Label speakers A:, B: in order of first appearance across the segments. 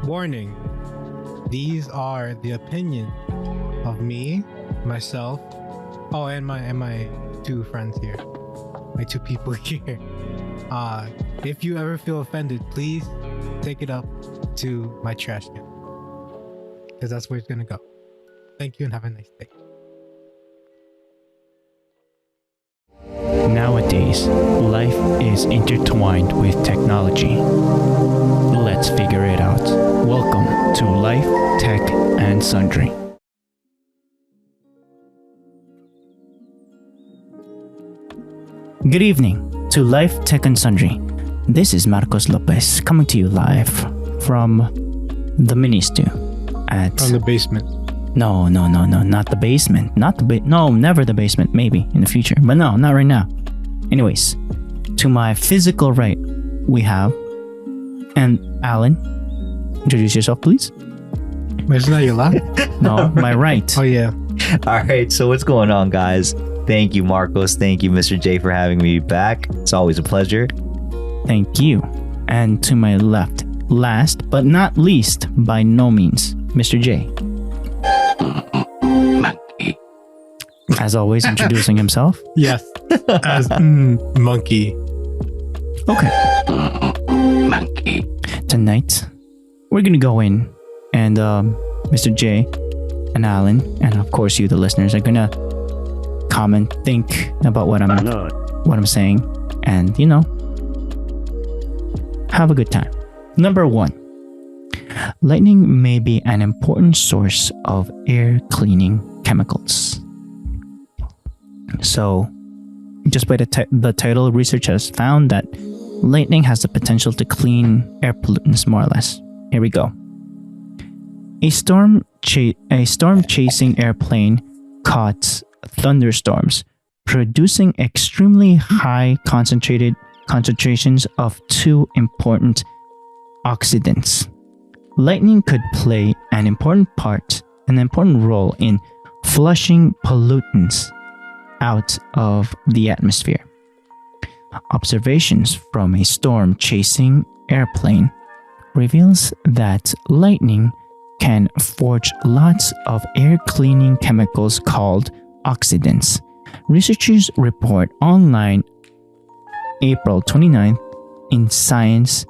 A: Warning, these are the opinion of me, myself, and my two friends here. My two people here. If you ever feel offended, please take it up to my trash can. Because that's where it's gonna go. Thank you and have a nice day.
B: Nowadays, life is intertwined with technology. Let's figure it out. Welcome to Life, Tech, and Sundry. Good evening to Life, Tech, and Sundry. This is Marcos Lopez coming to you live from the mini stew at...
A: From the basement.
B: No, not the basement. No, never the basement. Maybe in the future, but no, not right now. Anyways, to my physical right, we have Alan. Introduce yourself, please.
A: Isn't that your left?
B: No, my right.
A: Oh yeah.
C: All right, so what's going on, guys? Thank you, Marcos. Thank you, Mr. J, for having me back. It's always a pleasure.
B: Thank you. And to my left, last but not least, by no means, Mr. J. As always, introducing himself.
A: Yes. As monkey.
B: Okay.
D: Monkey.
B: Tonight, we're gonna go in, and Mr. J and Alan, and of course you, the listeners, are gonna comment, think about what I'm saying, and have a good time. Number 1, lightning may be an important source of air cleaning chemicals. So, just by the title, research has found that lightning has the potential to clean air pollutants, more or less. Here we go. A storm chasing airplane caught thunderstorms, producing extremely high concentrations of two important oxidants. Lightning could play an important role in flushing pollutants out of the atmosphere. Observations from a storm chasing airplane reveals that lightning can forge lots of air cleaning chemicals called oxidants. Researchers report online April 29th in Science,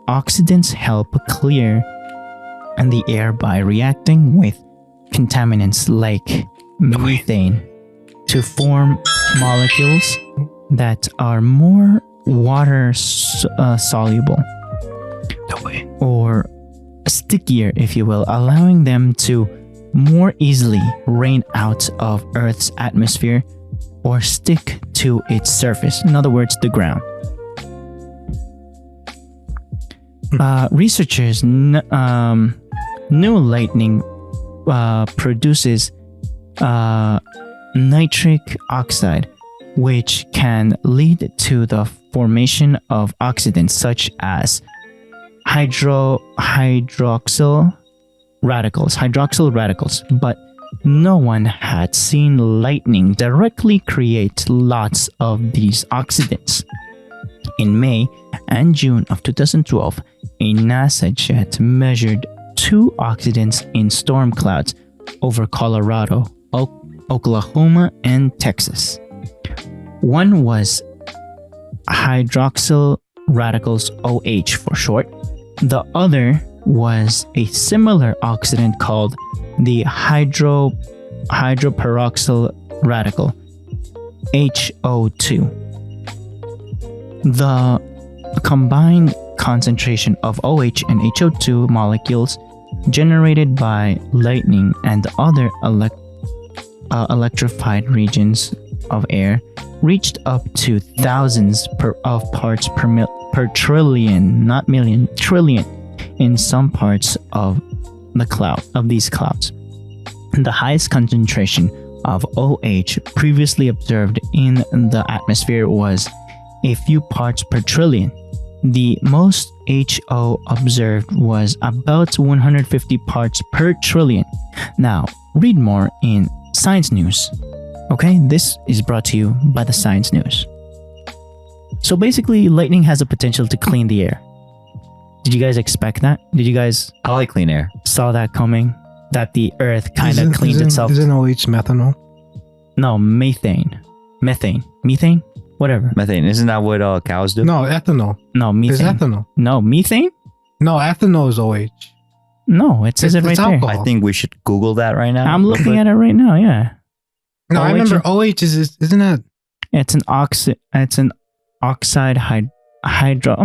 B: oxidants help clear the air by reacting with contaminants like methane to form molecules that are more water soluble or stickier, if you will, allowing them to more easily rain out of Earth's atmosphere or stick to its surface. In other words, the ground. Researchers knew lightning produces nitric oxide, which can lead to the formation of oxidants such as hydroxyl radicals, but no one had seen lightning directly create lots of these oxidants. In May and June of 2012, a NASA jet measured two oxidants in storm clouds over Colorado, Oklahoma, and Texas. One was hydroxyl radicals, OH for short. The other was a similar oxidant called the hydroperoxyl radical, HO2. The combined concentration of OH and HO2 molecules generated by lightning and other electrified regions of air reached up to thousands of parts per trillion, not million, trillion, in some parts of these clouds. The highest concentration of OH previously observed in the atmosphere was a few parts per trillion. The most HO observed was about 150 parts per trillion. Now, read more in Science News. Okay, this is brought to you by the Science News. So basically, lightning has the potential to clean the air. Did you guys expect that? Did you guys
C: I like clean air.
B: saw that coming? That the earth kind of cleaned itself?
A: Isn't OH methanol?
B: No, methane. Methane? Whatever.
C: Methane. Isn't that what cows do?
A: No, ethanol.
B: No,
A: It's
B: methane.
A: ethanol.
B: No, methane?
A: No, ethanol is OH.
B: No, it says it
A: It's
B: right there.
A: alcohol.
C: I think we should Google that right now.
B: I'm looking at it right now, yeah.
A: No, I
B: OH
A: remember OH isn't that?
B: It's an oxide hydro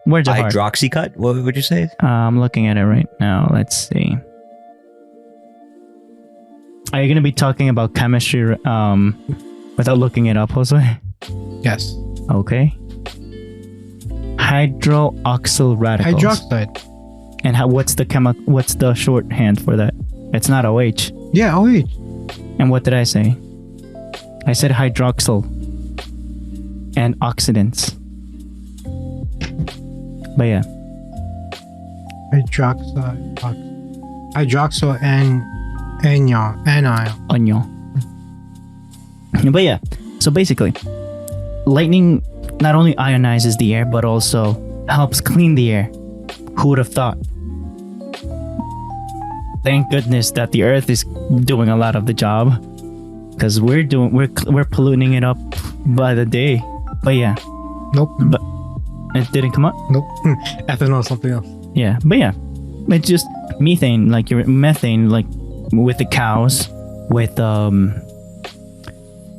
B: words are hard.
C: Hydroxycut? What would you say?
B: I'm looking at it right now. Let's see. Are you going to be talking about chemistry without looking it up, Jose?
A: Yes.
B: Okay. Hydroxyl radicals.
A: Hydroxide.
B: And what's the shorthand for that? It's not OH.
A: Yeah, OH.
B: And what did I say? I said hydroxyl and oxidants. But yeah.
A: Hydroxyl and anion.
B: Onion. But yeah, so basically, lightning not only ionizes the air, but also helps clean the air. Who would have thought? Thank goodness that the earth is doing a lot of the job, because we're polluting it up by the day. But yeah,
A: Nope.
B: but it didn't come up.
A: Nope. Ethanol is something else.
B: Yeah, but yeah, it's just methane, like your methane, like with the cows, with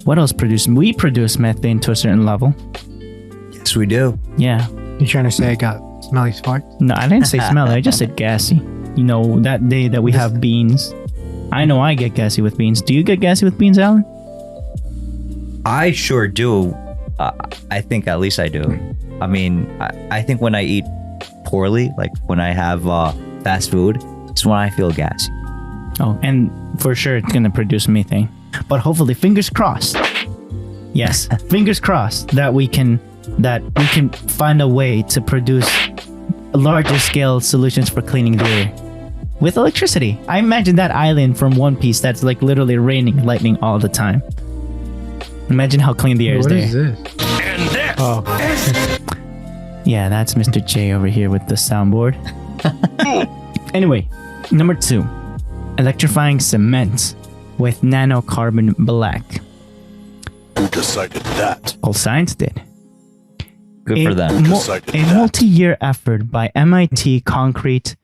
B: what else we produce methane to a certain level.
C: Yes, we do.
B: Yeah.
A: You trying to say I got smelly farts?
B: No, I didn't say smelly. I just said gassy. You know, that day that we have beans. I know I get gassy with beans. Do you get gassy with beans, Alan?
C: I sure do. I think at least I do. I mean, I think when I eat poorly, like when I have fast food, it's when I feel gassy.
B: Oh, and for sure it's gonna produce methane. But hopefully, fingers crossed. Yes, fingers crossed that we can find a way to produce larger scale solutions for cleaning the air with electricity. I imagine that island from One Piece that's like literally raining lightning all the time. Imagine how clean the air is
A: What
B: there.
A: is this? Oh,
B: Yeah, that's Mr. J over here with the soundboard. Anyway, number 2, electrifying cement with nanocarbon black.
D: Who decided that?
B: Well, science did.
C: Good for them.
D: Decided
B: A
D: that.
B: multi-year effort by MIT Concrete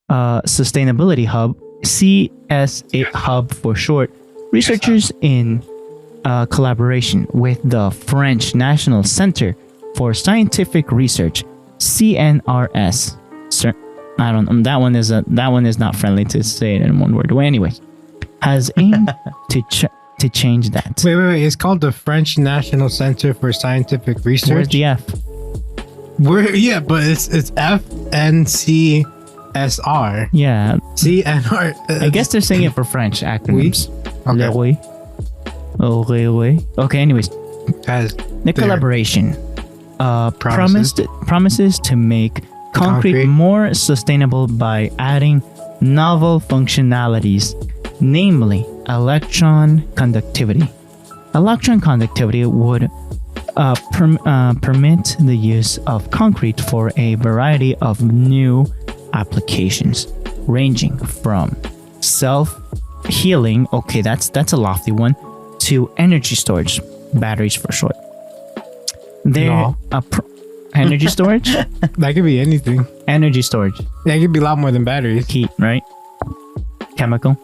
B: Sustainability Hub, CS8 Hub for short, researchers in collaboration with the French National Center for Scientific Research, CNRS. I don't. That one is not friendly to say it in one word. Well, anyway, has aimed to change that.
A: wait. It's called the French National Center for Scientific
B: Where's
A: Research.
B: the F?
A: Yeah, but it's FNCSR.
B: Yeah,
A: CNR.
B: I guess they're saying it for French acronyms.
A: Okay.
B: Oui. Oui. Okay, anyways,
A: Has
B: the collaboration promises to make concrete
A: Concrete.
B: more sustainable by adding novel functionalities, namely electron conductivity. Electron conductivity would permit the use of concrete for a variety of new applications, ranging from self-healing, okay, that's a lofty one, to energy storage, batteries for short.
A: No.
B: Energy storage?
A: That could be anything.
B: Energy storage.
A: That could be a lot more than batteries.
B: Heat, right? Chemical.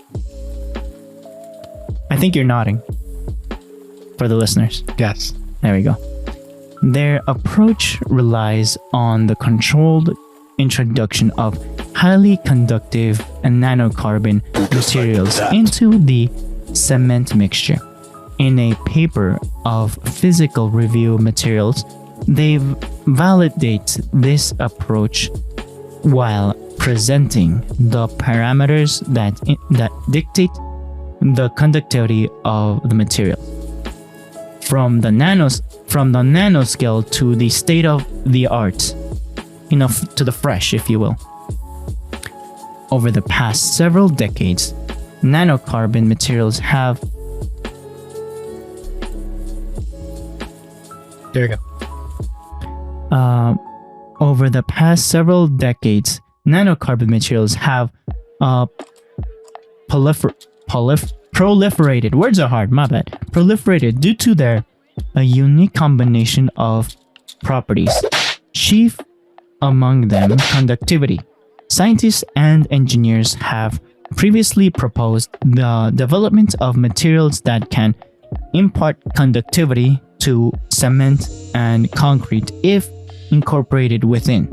B: I think you're nodding. For the listeners.
A: Yes.
B: There we go. Their approach relies on the controlled introduction of highly conductive and nanocarbon materials into the cement mixture. In a paper of physical review materials, they validate this approach while presenting the parameters that dictate the conductivity of the material. From the nanoscale to the state of the art, to the fresh, if you will. Over the past several decades, nanocarbon materials have over the past several decades, nanocarbon materials have proliferated. Words are hard, my bad. Proliferated due to their a unique combination of properties. Chief among them, conductivity. Scientists and engineers have previously proposed the development of materials that can impart conductivity to cement and concrete if incorporated within.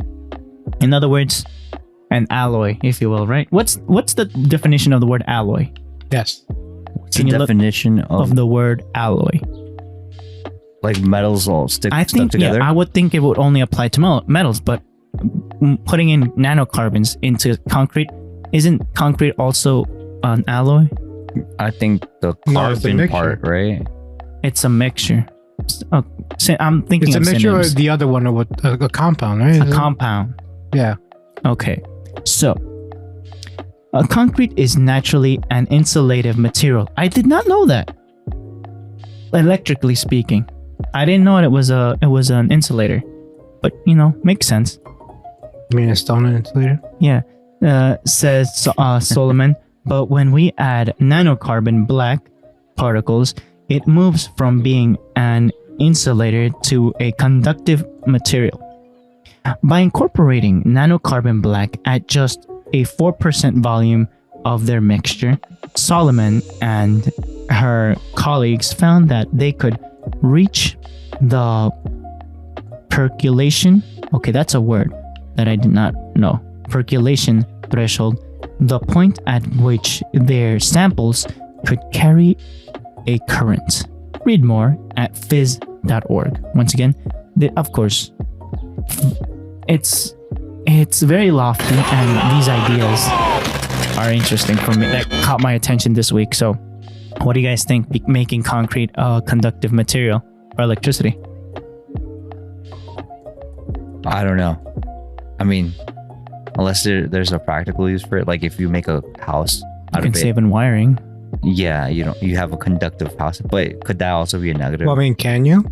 B: In other words, an alloy, if you will, right? What's the definition of the word alloy?
A: Yes.
C: What's the definition
B: of the word alloy?
C: Like metals all stuck together?
B: Yeah, I would think it would only apply to metals, but putting in nanocarbons into concrete, isn't concrete also an alloy?
C: I think the
A: it's a
C: carbon
A: mixture.
C: part, right?
B: It's a mixture. Oh, I'm thinking
A: It's a
B: of
A: mixture or
B: synonyms.
A: the other one, or what? A compound, right?
B: A compound.
A: Yeah.
B: Okay, so a concrete is naturally an insulative material. I did not know that. Electrically speaking, I didn't know it was an insulator, but makes sense.
A: I mean, a stone insulator.
B: Yeah, says Solomon. But when we add nanocarbon black particles, it moves from being an insulator to a conductive material. By incorporating nanocarbon black at just a 4% volume of their mixture, Solomon and her colleagues found that they could reach the percolation. Okay, that's a word that I did not know. Percolation threshold, the point at which their samples could carry a current. Read more at phys.org. Once again, of course, it's very lofty, and these ideas are interesting for me. That caught my attention this week. So, what do you guys think? Making concrete a conductive material for electricity?
C: I don't know. I mean, unless there's a practical use for it, like if you make a house
B: You
C: out
B: can
C: of it,
B: save in wiring.
C: yeah, you have a conductive house. But could that also be a negative?
A: Well, I mean, can you?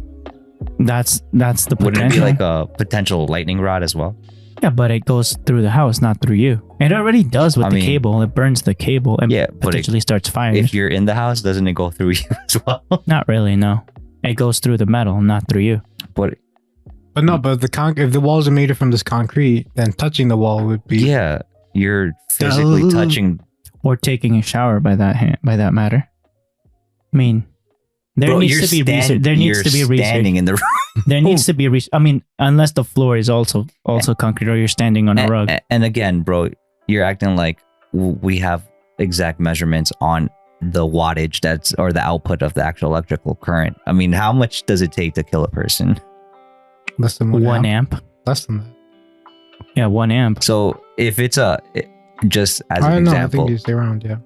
B: That's the potential.
C: Wouldn't it be like a potential lightning rod as well?
B: Yeah, but it goes through the house, not through you. It already does with
C: I
B: the
C: mean,
B: cable. It burns the cable and
C: yeah, but
B: potentially starts fires.
C: If you're in the house, doesn't it go through you as well?
B: Not really, no. It goes through the metal, not through you.
C: But
A: But no, but if the walls are made from this concrete, then touching the wall would be.
C: yeah, you're physically touching.
B: Or taking a shower by that matter. I mean, there
C: Bro,
B: needs to be research. There needs to be research.
C: standing in the room.
B: There needs to be research. I mean, unless the floor is also concrete, or you're standing on a rug.
C: And again, bro, you're acting like we have exact measurements on the wattage or the output of the actual electrical current. I mean, how much does it take to kill a person?
A: Less than
B: 1 amp.
A: Less than that.
B: Yeah, 1 amp.
C: So if it's just as
A: I
C: an
A: don't know. I
C: example,
A: think you stay around. Yeah.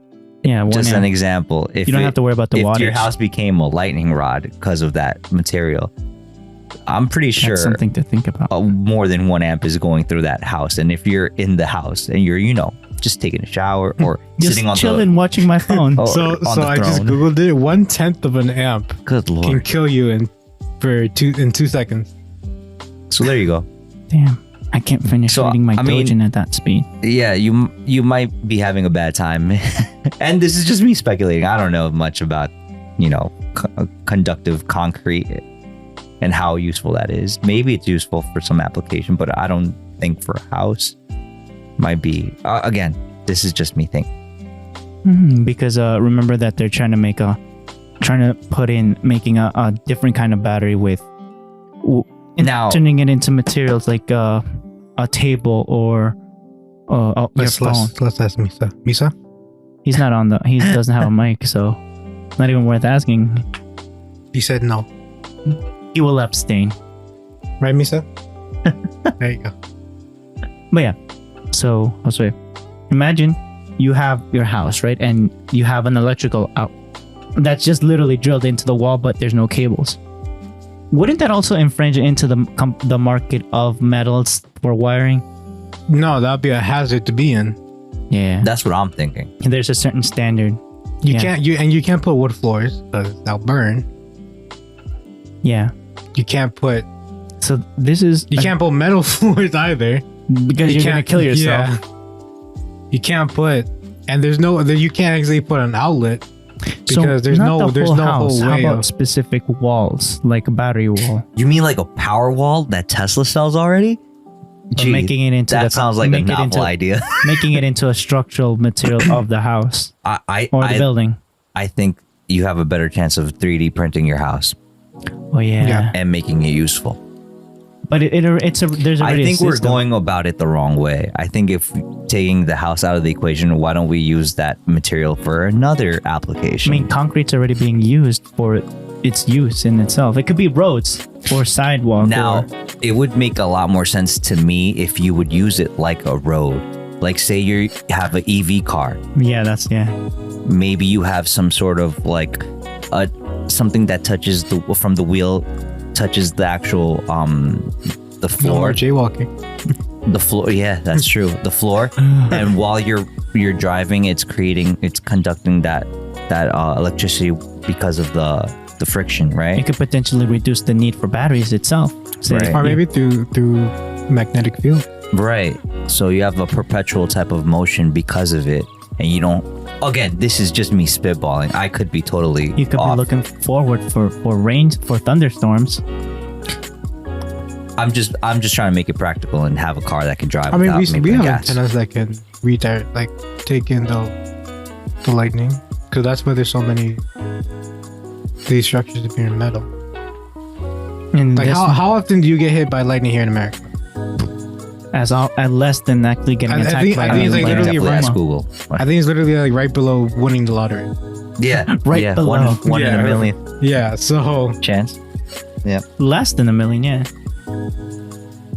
B: Yeah, 1
C: just
B: amp.
C: an example, if
B: You don't have to worry about the
C: if
B: wattage.
C: your house became a lightning rod because of that material, I'm pretty sure
B: That's something to think about.
C: more than 1 amp is going through that house. And if you're in the house and you're, just taking a shower or
B: Just
C: sitting on
B: chilling, watching my phone.
C: Oh,
A: So
C: on the
A: I just
C: throne.
A: googled it. 1/10 of an amp
C: Good
A: can
C: lord.
A: kill you in 2 seconds.
C: So there you go.
B: Damn, I can't finish
C: So,
B: reading my
C: I mean-
B: Dojin at that speed.
C: Yeah, you might be having a bad time. And this is just me speculating. I don't know much about, conductive concrete and how useful that is. Maybe it's useful for some application, but I don't think for a house might be. Again, this is just me thinking.
B: Because remember that they're trying to making a different kind of battery with
C: Now-
B: turning it into materials like a table or your phone.
A: Let's ask Misa. Misa?
B: He's not on he doesn't have a mic, so not even worth asking.
A: He said no.
B: He will abstain.
A: Right, Misa? There you go.
B: But yeah, so I'll say, imagine you have your house, right? And you have an electrical out that's just literally drilled into the wall, but there's no cables. Wouldn't that also infringe into the market of metals for wiring?
A: No, that'd be a hazard to be in.
B: Yeah.
C: That's what I'm thinking.
B: There's a certain standard.
A: You
B: Yeah.
A: you can't put wood floors because they'll burn.
B: Yeah.
A: You can't put
B: So this is
A: You can't put metal floors either.
B: because you're gonna
A: can't-
B: kill yourself.
A: Yeah. You can't put, and you can't actually put an outlet because there's
B: not
A: no
B: the whole house.
A: whole
B: How
A: way
B: about
A: of.
B: specific walls, like a battery wall,
C: You mean like a power wall that Tesla sells already?
B: or making it into
C: that
B: the,
C: sounds like a
B: make it
C: novel
B: into,
C: idea.
B: making it into a structural material of the house
C: I
B: or the building.
C: I think you have a better chance of 3D printing your house
B: Oh yeah,
A: Yeah.
C: and making it useful.
B: but there's
C: I
B: already
C: think
B: a
C: we're
B: system.
C: going about it the wrong way. I think if taking the house out of the equation, why don't we use that material for another
B: I
C: application?
B: mean, concrete's already being used for its use in itself. It could be roads or sidewalk.
C: Now,
B: or,
C: it would make a lot more sense to me if you would use it like a road. Like, say you have an EV car.
B: yeah.
C: Maybe you have some sort of like something that touches from the wheel, touches the actual the
A: No
C: floor.
A: more jaywalking.
C: The floor, yeah, that's true. The floor, and while you're driving, it's conducting that electricity because of the friction,
B: It
C: right?
B: could potentially reduce the need for batteries itself. Say,
C: Right.
A: Or maybe through magnetic field.
C: Right. So you have a perpetual type of motion because of it, and you don't. Again, this is just me spitballing. I could be totally.
B: You could
C: off.
B: be looking forward for rain, for thunderstorms.
C: I'm just trying to make it practical and have a car that can drive.
A: I mean,
C: without
A: we
C: making
A: have
C: gas.
A: antennas that can redirect, like take in the lightning, because that's why there's so many these structures that are in metal.
B: And
A: Like
B: this,
A: how often do you get hit by lightning here in America?
B: as less than actually getting
A: I
B: attacked
A: think-
B: by
A: I think it's like
B: lightning.
A: literally
C: Definitely ask
A: around-
C: Google.
A: I think it's literally like right below winning the lottery.
C: Yeah,
B: Right
C: yeah,
B: below.
C: one in
A: Yeah.
C: a million
A: Yeah, so
C: chance.
B: Less than a million, yeah.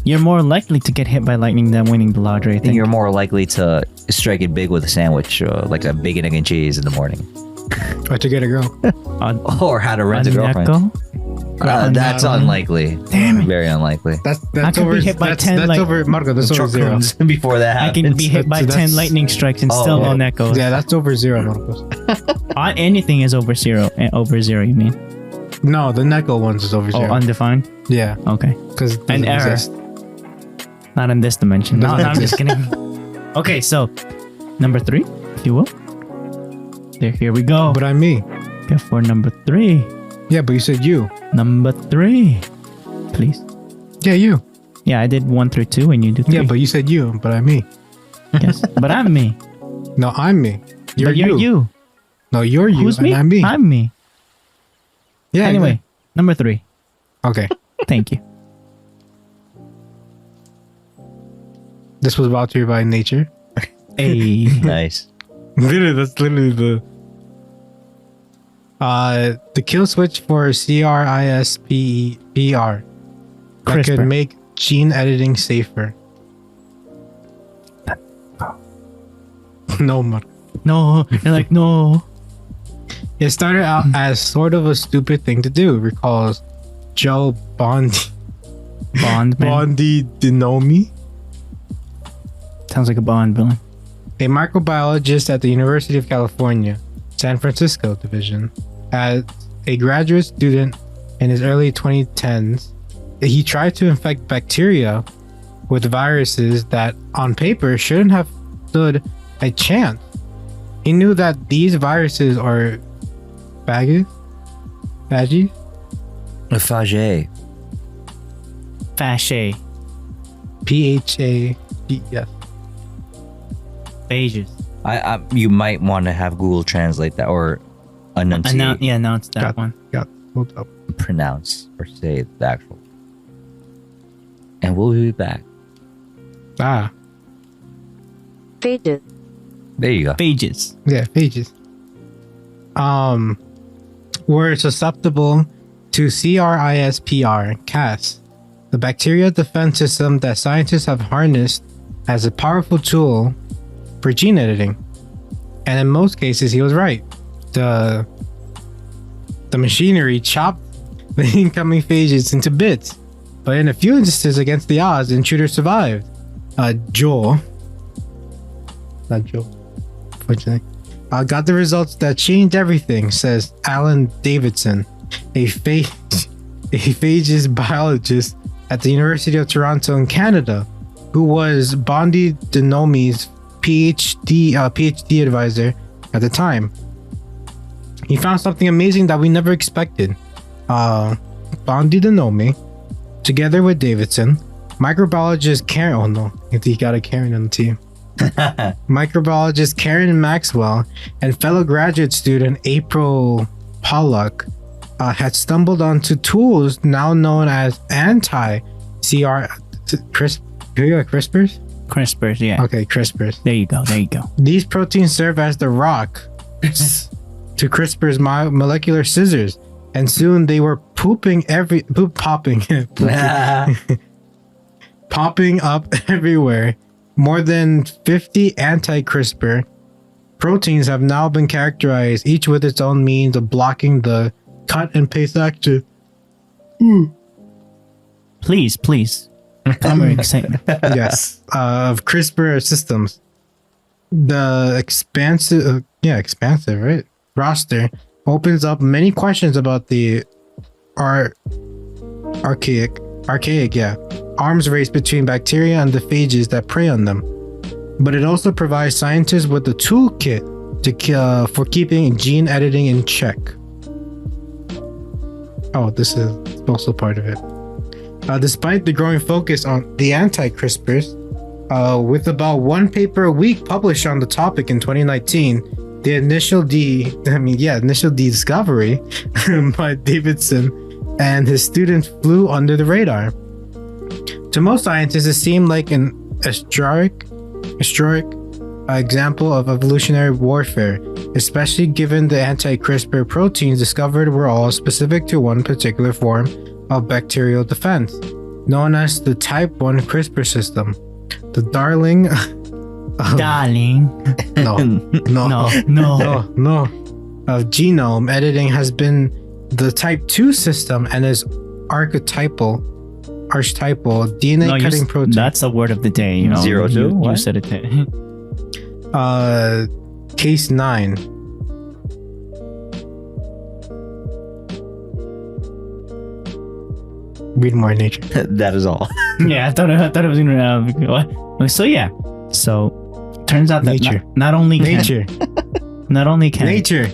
B: You're more likely to get hit by lightning than winning the lottery. I
C: I think
B: think
C: you're more likely to strike it big with a sandwich, like a bacon, egg, and cheese in the morning,
A: or to get a girl.
B: on
C: or how to rent a girlfriend.
B: Neko.
C: That's unlikely.
B: Damn it.
C: Very unlikely.
A: That's
B: could be
A: over.
B: hit by
A: that's
B: 10
A: that's
B: like-
A: over. Marco, that's over
C: Truck
A: zero.
C: runs before that
B: I
C: happens.
B: can be hit by
A: That's-
B: 10 lightning strikes and
C: Oh,
B: still
C: yeah.
B: on Echo.
A: Yeah, that's over zero, Marcos.
B: Anything is over zero. Over zero, you mean?
A: No, the Neko ones is over
B: Oh,
A: zero.
B: undefined?
A: Yeah,
B: Okay.
A: because
B: An error. Not in this dimension. No,
A: Doesn't
B: I'm just kidding. Okay, so number 3, if you will. Here we go.
A: But I'm me.
B: Okay, for number 3.
A: Yeah, but you said you.
B: Number 3. Please.
A: Yeah, you.
B: Yeah, I did 1 through 2 and you do 3.
A: Yeah, but you said you. But I'm me.
B: Yes. But I'm me.
A: No, I'm me. You're
B: But you're you.
A: No, you're you.
B: Who's
A: and
B: me?
A: I'm me.
B: I'm me.
A: Yeah.
B: Anyway, number 3.
A: Okay.
B: Thank you.
A: This was brought to you by nature.
B: Hey.
C: Nice.
A: Literally, that's literally the kill switch for CRISPR that could
B: CRISPR.
A: make gene editing safer. No, Marco.
B: No. You're like, no.
A: It started out as sort of a stupid thing to do, recalls Joe
B: Bond, man.
A: Bondi Dinomi,
B: Sounds like a Bond villain.
A: a microbiologist at the University of California, San Francisco division. As a graduate student in his early 2010s, he tried to infect bacteria with viruses that on paper shouldn't have stood a chance. He knew that these viruses are phages,
C: A Fage.
B: Fasce.
A: PHAGES.
B: Phages.
C: You might want to have Google translate that or enunciate,
B: Announce that
A: Got-
B: one.
A: Got hold up.
C: pronounce, or say the actual. And we'll be back.
A: Ah,
E: Phages.
C: There you go.
B: Phages.
A: yeah, phages. Were susceptible to CRISPR, Cas, the bacteria defense system that scientists have harnessed as a powerful tool for gene editing. And in most cases, he was right. The machinery chopped the incoming phages into bits. But in a few instances against the odds, the intruder survived. Joel. Not Joel. Fortunately. Got the results that changed everything, says Alan Davidson, a phages biologist at the University of Toronto in Canada, who was Bondi Denomi's PhD advisor at the time. He found something amazing that we never expected. Bondi Denomi, together with Davidson, microbiologist Karen, oh no, he got a Karen on the team. Microbiologist Karen Maxwell and fellow graduate student April Pollock had stumbled onto tools now known as CRISPRs?
B: CRISPRs, yeah.
A: Okay, CRISPRs.
B: There you go.
A: These proteins serve as the rock to CRISPR's molecular scissors, and soon they were popping up everywhere. More than 50 anti-CRISPR proteins have now been characterized, each with its own means of blocking the cut and paste action.
B: Please. Calmer excitement.
A: Yes, of CRISPR systems. The expansive, right? Roster opens up many questions about the archaic, arms race between bacteria and the phages that prey on them. But it also provides scientists with the toolkit for keeping gene editing in check. Oh, this is also part of it. Despite the growing focus on the anti-CRISPRs, with about one paper a week published on the topic in 2019, the initial discovery by Davidson and his students flew under the radar. To most scientists, it seemed like an historic example of evolutionary warfare, especially given the anti-CRISPR proteins discovered were all specific to one particular form of bacterial defense, known as the type 1 CRISPR system. The darling of genome editing has been the type 2 system and is archetypal DNA cutting protein.
B: That's the word of the day. You know,
C: 02?
B: You said it.
A: Case 9. Read more in Nature.
C: That is all.
B: Yeah, I thought it was gonna. What? So yeah. So turns out that
A: Nature.
B: not only can
A: Nature. Nature.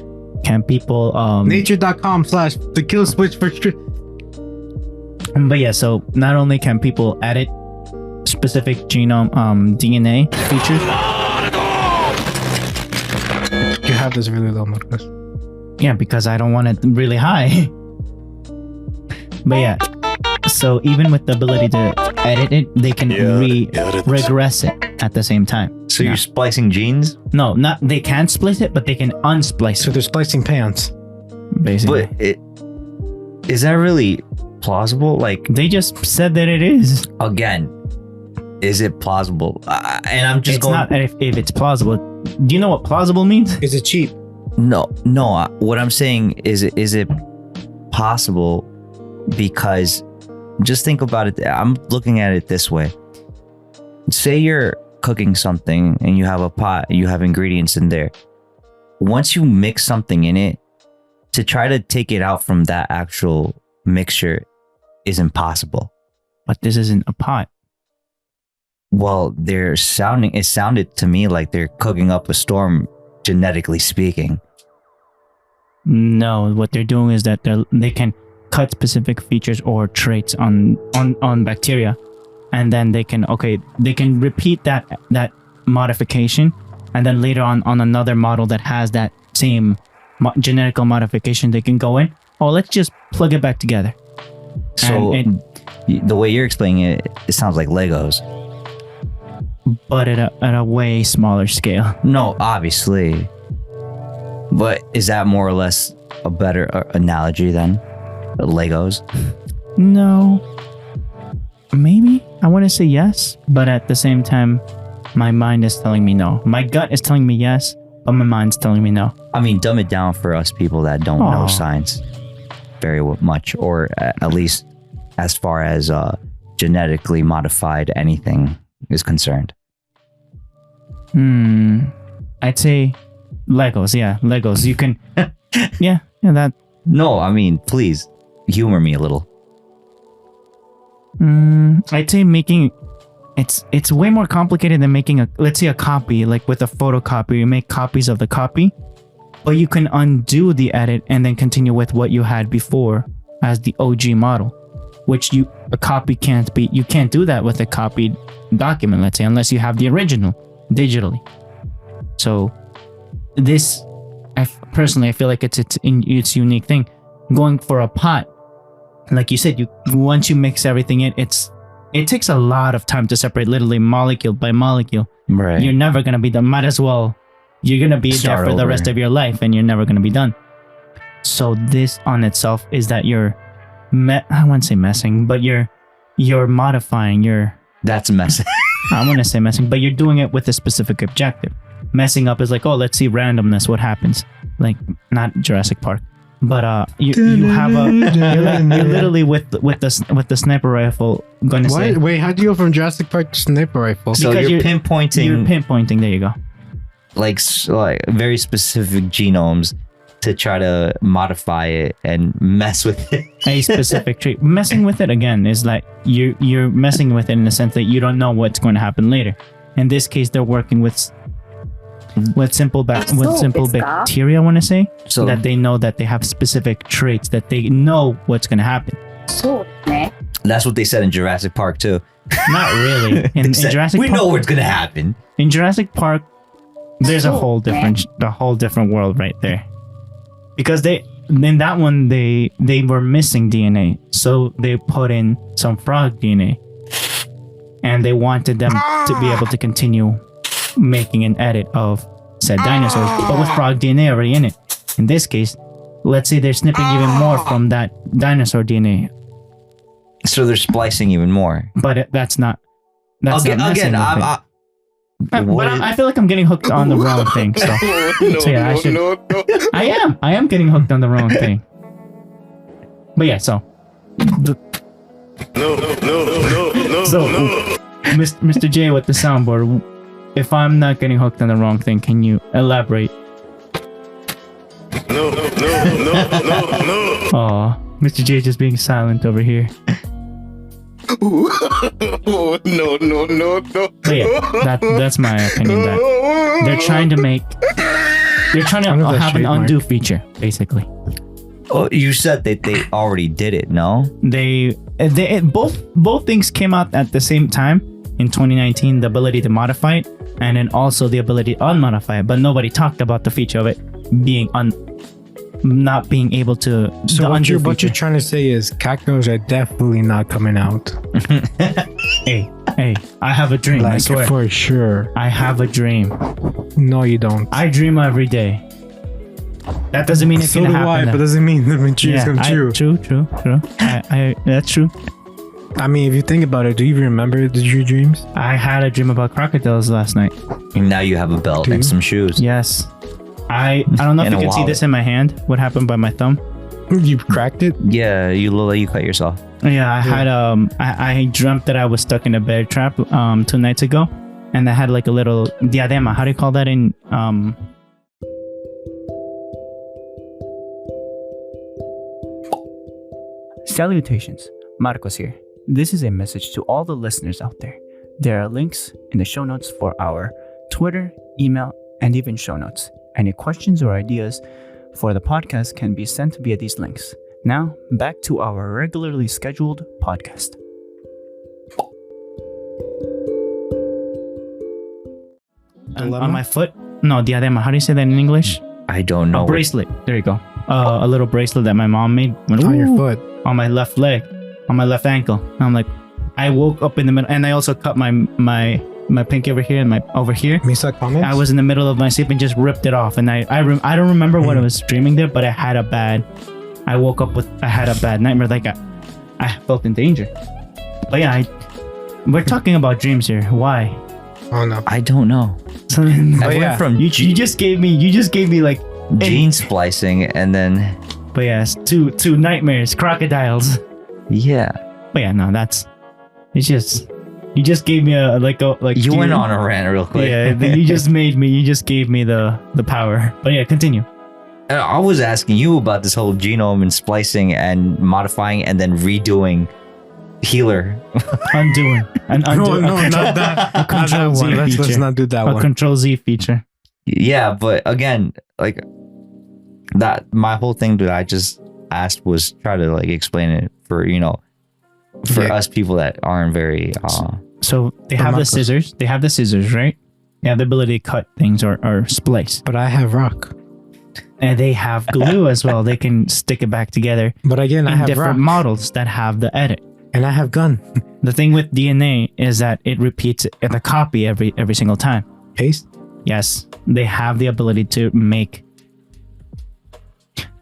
B: Can people
A: Nature.com/thekillswitch for
B: But yeah, so not only can people edit specific genome DNA features.
A: You have this really low, Marcus.
B: Yeah, because I don't want it really high. But yeah, so even with the ability to edit it, they can regress it at the same time.
C: So you're splicing genes?
B: No, not they can't split it, but they can unsplice
A: So
B: it.
A: they're splicing pants.
B: Basically,
C: But is that really plausible? Like,
B: they just said that it is.
C: again, is it plausible? And I'm just
B: It's
C: going.
B: not if it's plausible. Do you know what plausible means?
A: Is it cheap?
C: No. What I'm saying is it possible? Because just think about it. I'm looking at it this way. Say you're cooking something and you have a pot, you have ingredients in there. Once you mix something in it, to try to take it out from that actual mixture is impossible.
B: But this isn't a pot.
C: Well, it sounded to me like they're cooking up a storm, genetically speaking.
B: No, what they're doing is that they can cut specific features or traits on bacteria, and then they can repeat that modification, and then later on another model that has that same genetical modification, they can go in. Oh, let's just plug it back together.
C: So the way you're explaining it, it sounds like Legos.
B: But at a way smaller scale.
C: No, obviously. But is that more or less a better analogy than Legos?
B: No. Maybe. I want to say yes, but at the same time, my mind is telling me no. My gut is telling me yes, but my mind's telling me no.
C: I mean, dumb it down for us people that don't know science very much, or at least as far as genetically modified anything is concerned.
B: I'd say Legos. Yeah, Legos. You can. yeah, that.
C: No, I mean, please humor me a little.
B: I'd say making it's way more complicated than making let's say a copy, like with a photocopy. You make copies of the copy, but you can undo the edit and then continue with what you had before as the OG model, which you can't do that with a copied document, let's say, unless you have the original digitally. So this, personally, I feel like it's its unique thing. Going for a pot, like you said, once you mix everything in, it takes a lot of time to separate literally molecule by molecule.
C: Right.
B: You're never gonna be done. Might as well. You're gonna be there for the rest of your life, and you're never gonna be done. So this on itself is that I wouldn't say messing, but you're modifying your.
C: That's messing.
B: I want to say messing, but you're doing it with a specific objective. Messing up is like, oh, let's see randomness, what happens. Like, not Jurassic Park, but you have you're literally with the sniper rifle going to say.
A: Wait, how do you go from Jurassic Park to sniper rifle?
C: So you're pinpointing.
B: You're pinpointing. There you go.
C: Like very specific genomes to try to modify it and mess with it.
B: A specific trait. Messing with it again is like you're messing with it in the sense that you don't know what's going to happen later. In this case, they're working with simple bacteria, I want to say, so that they know that they have specific traits, that they know what's going to happen.
C: That's what they said in Jurassic Park too.
B: Not really. In Jurassic
C: we
B: Park,
C: know what's going to happen.
B: In Jurassic Park, there's a whole different world right there. Because in that one they were missing DNA, so they put in some frog DNA, and they wanted them to be able to continue making an edit of said dinosaurs, but with frog DNA already in it. In this case, let's say they're snipping even more from that dinosaur DNA.
C: So they're splicing even more.
B: But that's not. That's
C: again,
B: I feel like I'm getting hooked on the wrong thing. So, I am getting hooked on the wrong thing. But yeah, so. Mr. J with the soundboard, if I'm not getting hooked on the wrong thing, can you elaborate?
D: No.
B: Aw, Mr. J just being silent over here.
D: No.
B: But yeah, that's my opinion. That they're trying to have an undo feature, basically.
C: Oh, you said that they already did it, no?
B: They both things came out at the same time in 2019. The ability to modify it, and then also the ability to unmodify it. But nobody talked about the feature of it being not being able to.
A: So what you're trying to say is cacos are definitely not coming out.
B: Hey, I have a dream.
A: Like,
B: I swear.
A: for sure.
B: I have a dream.
A: No, you don't.
B: I dream every day. That doesn't mean it's
A: so
B: gonna
A: do
B: happen.
A: I, but doesn't mean the dreams come true.
B: True. I that's true.
A: I mean, if you think about it, do you even remember your dreams?
B: I had a dream about crocodiles last night.
C: And now you have a belt and some shoes.
B: Yes. I don't know if you can see this in my hand. What happened by my thumb?
A: You cracked it?
C: Yeah, you look like you cut yourself.
B: Yeah, I had I dreamt that I was stuck in a bear trap 2 nights ago, and I had like a little diadema. How do you call that in Salutations, Marcos here. This is a message to all the listeners out there. There are links in the show notes for our Twitter, email, and even show notes. Any questions or ideas for the podcast can be sent via these links. Now, back to our regularly scheduled podcast. On my foot? No, diadema. How do you say that in English?
C: I don't know.
B: A bracelet. There you go. A little bracelet that my mom made.
A: On your foot?
B: On my left leg. On my left ankle. And I'm like, I woke up in the middle, and I also cut my pinky over here and my over here.
A: Misa comments?
B: I was in the middle of my sleep and just ripped it off. And I don't remember what I was dreaming there, but I had a bad nightmare. Like I felt in danger. But yeah, we're talking about dreams here. Why?
A: Oh no,
C: I don't know.
B: So
C: I went from
B: you just gave me like
C: gene splicing and then.
B: But yes, two nightmares, crocodiles.
C: Yeah.
B: But yeah, no, it's just. You just gave me a
C: You went on a rant real quick.
B: Yeah, you just gave me the power. But yeah, continue.
C: I was asking you about this whole genome and splicing and modifying and then redoing healer.
B: Undoing.
A: No, not that.
B: A control Z
A: Let's
B: feature.
A: not do that
B: A
A: one.
B: control Z feature.
C: Yeah, but again, like that, my whole thing that I just asked was try to like explain it for for
A: Yeah.
C: us people that aren't very.
B: So they have the
A: Marcos.
B: scissors. They have the scissors, right? They have the ability to cut things or splice.
A: But I have rock.
B: And they have glue as well. They can stick it back together
A: But again, I
B: in
A: have
B: different
A: rock.
B: models that have the edit.
A: And I have gun.
B: The thing with DNA is that it repeats the copy every single time.
A: Paste.
B: Yes, they have the ability to make.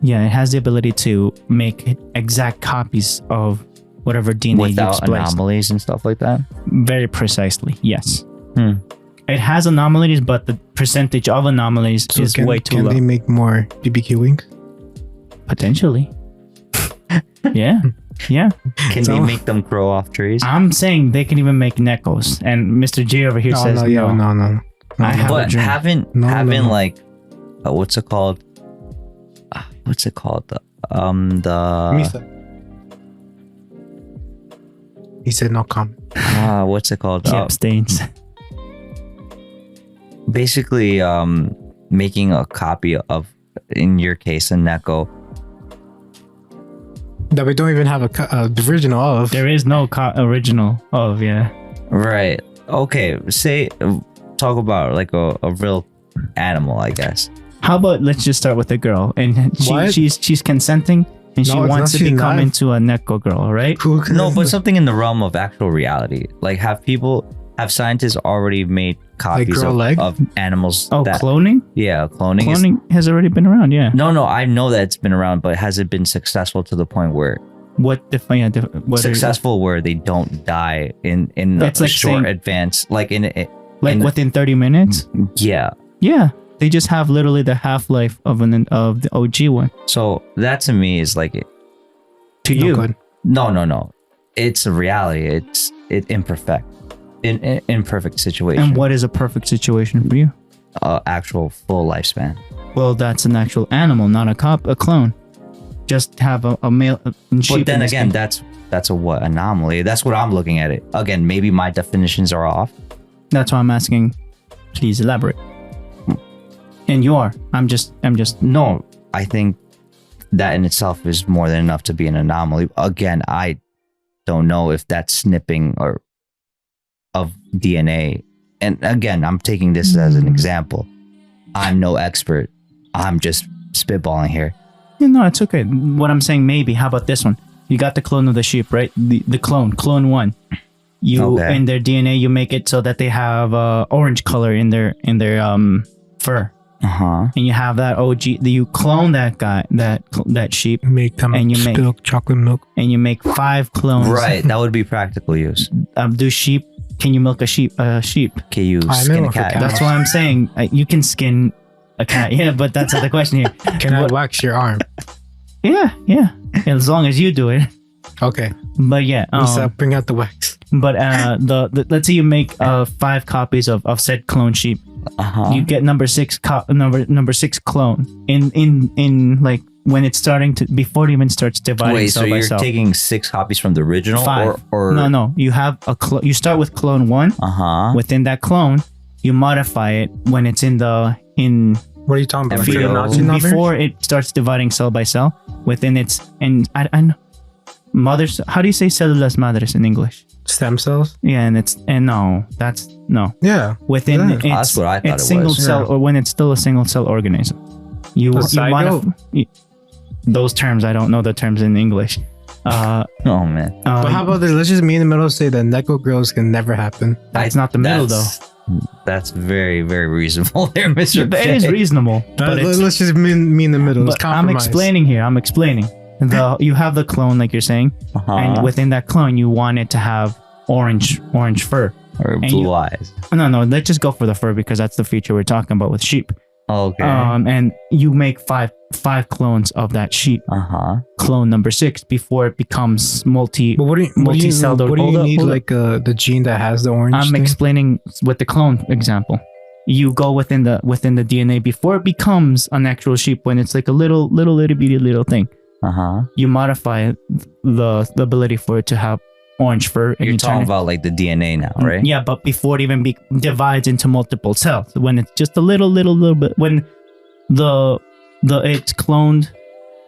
B: Yeah, it has the ability to make exact copies of whatever DNA you've
C: without
B: spliced.
C: anomalies and stuff like that.
B: Very precisely, yes.
C: Hmm.
B: It has anomalies, but the percentage of anomalies
A: So
B: is way too
A: can
B: low.
A: they make more BBQ wings?
B: Potentially. Yeah, yeah.
C: Can
A: So-
C: we make them grow off trees?
B: I'm saying they can even make Neckos, and Mr. J over here says no.
A: No.
B: I have a
C: But
B: dream.
C: haven't
A: No.
C: like what's it called? What's it called? The
A: Misa. He said no comment.
C: what's it called?
B: He abstains.
C: Basically, making a copy of, in your case, a Neko.
A: That we don't even have the original of.
B: There is no original of, yeah.
C: Right. Okay. Talk about like a real animal, I guess.
B: How about let's just start with a girl, and
A: What?
B: she's consenting, and she
A: No, it's
B: wants
A: not,
B: to
A: she's
B: become
A: not.
B: into a Neko girl, all right?
A: Who can-
C: No, but something in the realm of actual reality. Like, have scientists already made copies
A: girl leg?
C: of animals?
B: Oh,
C: that,
B: cloning?
C: yeah, cloning. is-
B: Cloning has already been around, yeah.
C: no, I know that it's been around, but has it been successful to the point where
B: What
C: successful where they don't die in
B: That's
C: a
B: like
C: short
B: saying-
C: advance, like in
B: like within 30 minutes?
C: yeah.
B: Yeah, they just have literally the half-life of the OG one.
C: So that to me is like
B: To
A: No
B: you,
A: good.
C: no. It's a reality. It's imperfect, imperfect situation.
B: and what is a perfect situation for you?
C: Actual full lifespan.
B: Well, that's an actual animal, not a clone. Just have a male.
C: But then again, that's a what anomaly? That's what I'm looking at it. Again, maybe my definitions are off.
B: that's why I'm asking. Please elaborate. And you are. I'm just.
C: No, I think that in itself is more than enough to be an anomaly. Again, I don't know if that's snipping or of DNA. And again, I'm taking this as an example. I'm no expert. I'm just spitballing here.
B: Yeah, no, it's okay. What I'm saying, maybe. How about this one? You got the clone of the sheep, right? The clone one. You
C: Okay.
B: in their DNA, you make it so that they have orange color in their fur,
C: Uh-huh.
B: and you have that OG. You clone that guy, that sheep,
A: Make them
B: And you make-
A: spill chocolate milk.
B: and you make 5 clones.
C: Right. That would be practical use.
B: Do sheep? Can you milk a sheep? Sheep.
C: Can you
A: I
C: skin
A: know
C: a
A: for
C: cat?
A: cat.
B: That's why I'm saying you can skin a cat. Yeah, but that's not the question here.
A: Can I
B: What-
A: wax your arm?
B: Yeah. As long as you do it.
A: Okay.
B: But yeah.
A: Lisa, bring out the wax.
B: But the let's say you make 5 copies of said clone sheep.
C: Uh-huh.
B: You get number 6 number 6 clone in like when it's starting to before it even starts dividing
C: Wait, so
B: cell by
C: you're
B: cell.
C: taking 6 copies from the original?
B: 5.
C: Or
B: No. You have you start with clone 1.
C: Uh-huh.
B: Within that clone, you modify it when it's in
A: What are you talking about?
C: Embryo.
A: Fibonacci number?
B: before it starts dividing cell by cell within its and I know mothers. How do you say células madres in English?
A: Stem cells?
B: Yeah, and no, that's no
A: Yeah.
B: within
A: Yeah.
B: its,
C: That's what I thought
B: it's
C: it
B: single
C: was.
B: cell
A: Yeah.
B: or when it's still a single cell organism. You
A: A zygote?
B: modify those terms. I don't know the terms in English.
C: Oh man.
A: But how about this? Let's just meet in the middle say that Neko girls can never happen.
B: That's not the middle though.
C: That's very, very reasonable there, Mr.
B: It is
C: J.
B: reasonable, but it's
A: Let's just meet in the middle. It's
B: but I'm
A: compromise.
B: explaining here. I'm explaining. You have the clone, like you're saying,
C: Uh-huh.
B: and within that clone, you want it to have orange fur.
C: Or
B: and
C: blue
B: you-
C: eyes.
B: No, let's just go for the fur because that's the feature we're talking about with sheep.
C: Okay.
B: And you make five clones of that sheep.
C: Uh-huh.
B: Clone number 6 before it becomes
A: But what do you
B: multi-celled.
A: what do you
B: Hold up,
A: need?
B: hold up.
A: Like the gene that has the orange.
B: I'm
A: thing?
B: explaining with the clone example. You go within the DNA before it becomes an actual sheep when it's like a little bitty little thing.
C: Uh-huh.
B: You modify the ability for it to have orange fur. And
C: You're
B: you turn
C: talking
B: it-
C: about like the DNA now, right?
B: Yeah, but before it even divides into multiple cells, when it's just a little bit, when the it's cloned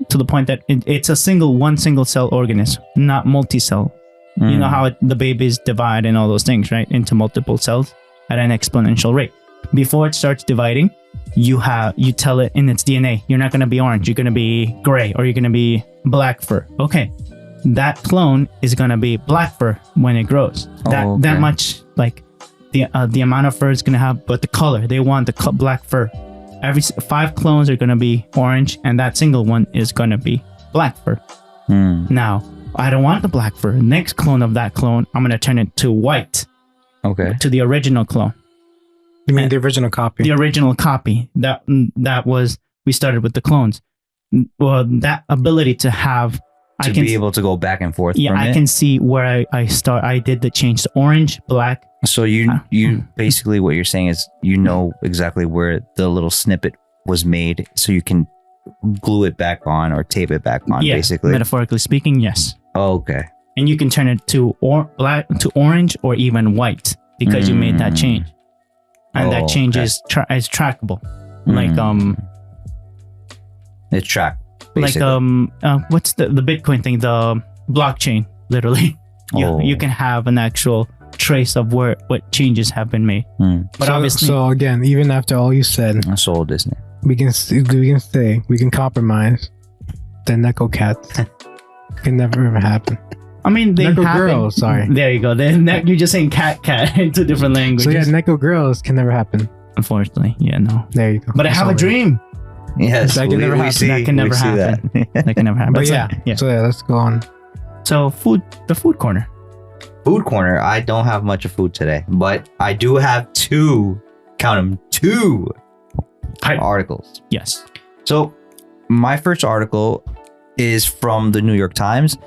B: to the point that it's one single cell organism, not multi-cell. You know how the babies divide and all those things, right, into multiple cells at an exponential rate. Before it starts dividing, you tell it in its DNA, you're not going to be orange, you're going to be gray, or you're going to be black fur. Okay, that clone is going to be black fur when it grows. That much, like the amount of fur is going to have, but the color, they want the black fur. Every 5 clones are going to be orange, and that single one is going to be black fur. Now, I don't want the black fur. Next clone of that clone, I'm going to turn it to white.
C: Okay.
B: To the original clone.
A: You mean the original copy?
B: The original copy. That was, we started with the clones. Well, that ability to have...
C: To be able to go back and forth.
B: Yeah, I can see where I did the change to orange, black.
C: So you basically, what you're saying is you know exactly where the little snippet was made, so you can glue it back on or tape it back on, basically.
B: Metaphorically speaking, yes.
C: Oh, okay.
B: And you can turn it to black, to orange, or even white because you made that change, and that change is trackable. Like
C: it's tracked.
B: Basically. Like what's the Bitcoin thing? The blockchain, literally. You can have an actual trace of what changes have been made. But obviously,
A: so again, even after all you said,
C: that's old, isn't it?
A: We can compromise. The Neko cats can never ever happen.
B: I mean, they
A: Neko
B: happen.
A: girls, sorry.
B: There you go. You're just saying cat into different languages.
A: So yeah, Neko girls can never happen.
B: Unfortunately, yeah, no.
A: There you go.
B: But I have a dream.
C: Yes,
A: that can never happen.
B: That can never happen. That can never happen.
A: But yeah. So yeah, let's go on.
B: So the food corner.
C: Food corner. I don't have much of food today, but I do have 2. Count them, 2 articles.
B: Yes.
C: So my first article is from the New York Times,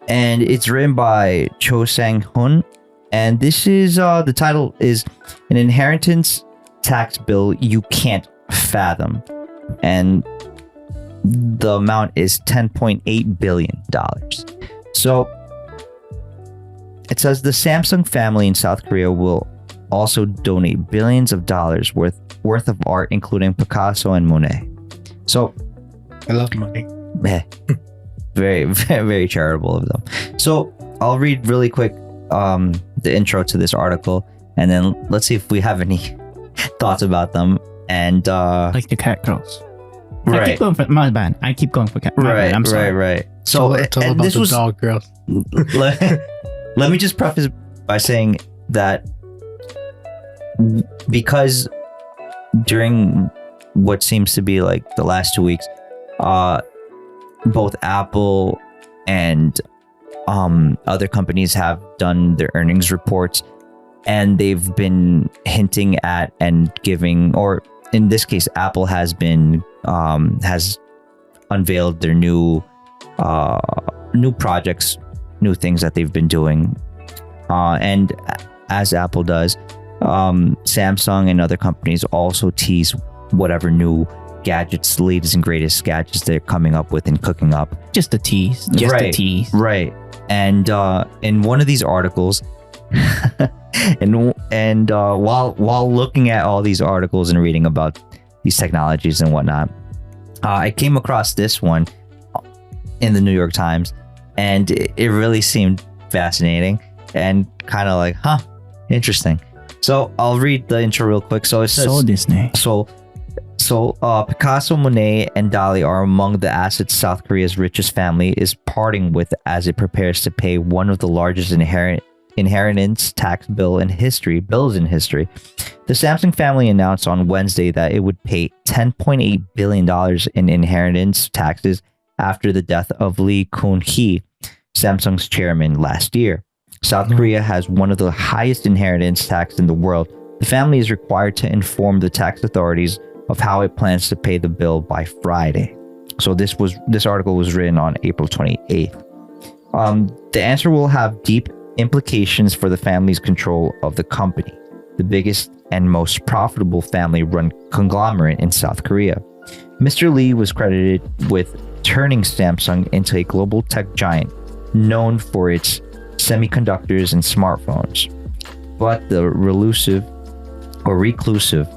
C: and it's written by Cho Sang-hun, and this is the title is An Inheritance Tax Bill You Can't Fathom, and the amount is $10.8 billion. So it says the Samsung family in South Korea will also donate billions of dollars worth of art, including Picasso and Monet. So
A: I love money.
C: Very, very, very charitable of them. So I'll read really quick the intro to this article, and then let's see if we have any thoughts about them. And
B: like the cat girls.
C: Right.
B: I keep going for my bad. I keep going for cat.
C: Right.
B: I'm sorry.
C: Right. So
A: it's all
C: and
A: about
C: this
A: the
C: was
A: dog girls.
C: let me just preface by saying that because during what seems to be like the last 2 weeks, both Apple and other companies have done their earnings reports, and they've been hinting at and giving, or in this case, Apple has been has unveiled their new projects, new things that they've been doing, and as Apple does, Samsung and other companies also tease whatever new gadgets, latest and greatest gadgets they're coming up with and cooking up.
B: Just a tease. Just a tease.
C: Right. And in one of these articles, and while looking at all these articles and reading about these technologies and whatnot, I came across this one in the New York Times, and it really seemed fascinating and kind of like, interesting. So I'll read the intro real quick. So it says,
B: So Disney.
C: So Picasso, Monet, and Dali are among the assets South Korea's richest family is parting with as it prepares to pay one of the largest inheritance tax bills in history. The Samsung family announced on Wednesday that it would pay $10.8 billion in inheritance taxes after the death of Lee Kun-hee, Samsung's chairman, last year. South Korea has one of the highest inheritance tax in the world. The family is required to inform the tax authorities of how it plans to pay the bill by Friday. So this article was written on April 28th. The answer will have deep implications for the family's control of the company, the biggest and most profitable family-run conglomerate in South Korea. Mr. Lee was credited with turning Samsung into a global tech giant known for its semiconductors, and smartphones. But the reclusive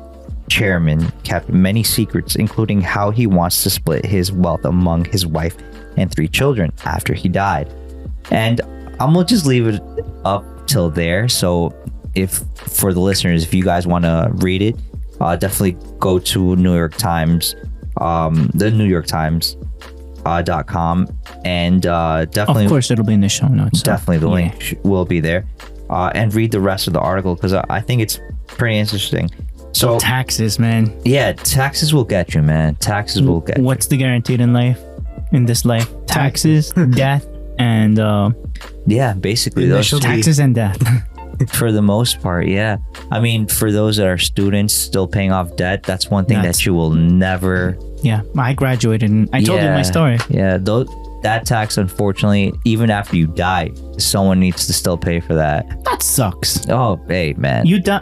C: chairman kept many secrets, including how he wants to split his wealth among his wife and 3 children after he died. And I'm gonna just leave it up till there. So if for the listeners, if you guys want to read it, definitely go to New York Times, the New York Times .com, and definitely,
B: Of course, it'll be in the show notes. So,
C: definitely the link will be there, and read the rest of the article because I think it's pretty interesting. So
B: taxes, man.
C: yeah, taxes will get you, man. Taxes will get
B: What's the guaranteed in life? In this life, taxes, death, and
C: you. Yeah, basically those
A: Initial-
B: taxes and death.
C: for the most part. Yeah, I mean, for those that are students still paying off debt, that's one thing
B: That's-
C: that you will never.
B: Yeah, I graduated and I told you my story.
C: Yeah, that tax, unfortunately, even after you die, someone needs to still pay for that.
B: That sucks.
C: Oh, hey, man.
B: You die.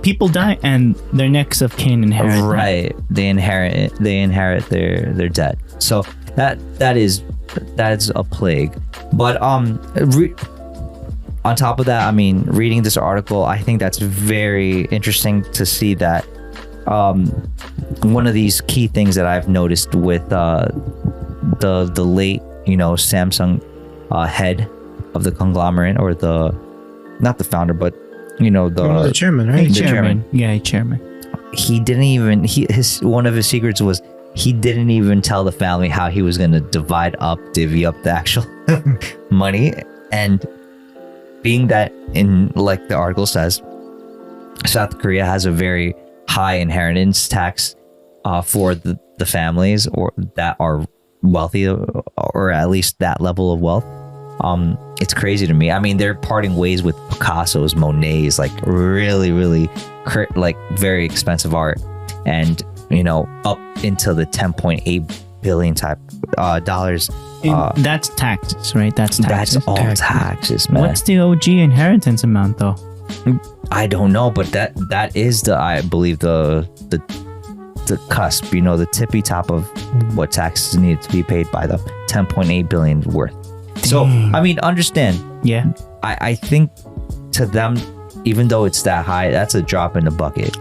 B: People die, and their next of kin inherit. that.
C: Right, they inherit their debt. So that's a plague. But on top of that, I mean, reading this article, I think that's very interesting to see that one of these key things that I've noticed with the late, Samsung head of the conglomerate, or not the founder, but
A: the chairman, right?
C: the
B: Chairman. Yeah, chairman.
C: he didn't even one of his secrets was he didn't even tell the family how he was going to divvy up the actual money. And being that, in like the article says, South Korea has a very high inheritance tax for the families or that are wealthy, or at least that level of wealth. It's crazy to me. I mean, they're parting ways with Picasso's, Monet's, like really, really like very expensive art, and up into the 10.8 billion type dollars.
B: That's taxes, right? That's taxes.
C: That's all taxes, man.
B: What's the OG inheritance amount, though?
C: I don't know, but that is I believe the cusp, the tippy top of what taxes need to be paid by them. 10.8 billion worth. So I mean, understand.
B: Yeah.
C: I think to them, even though it's that high, that's a drop in the bucket.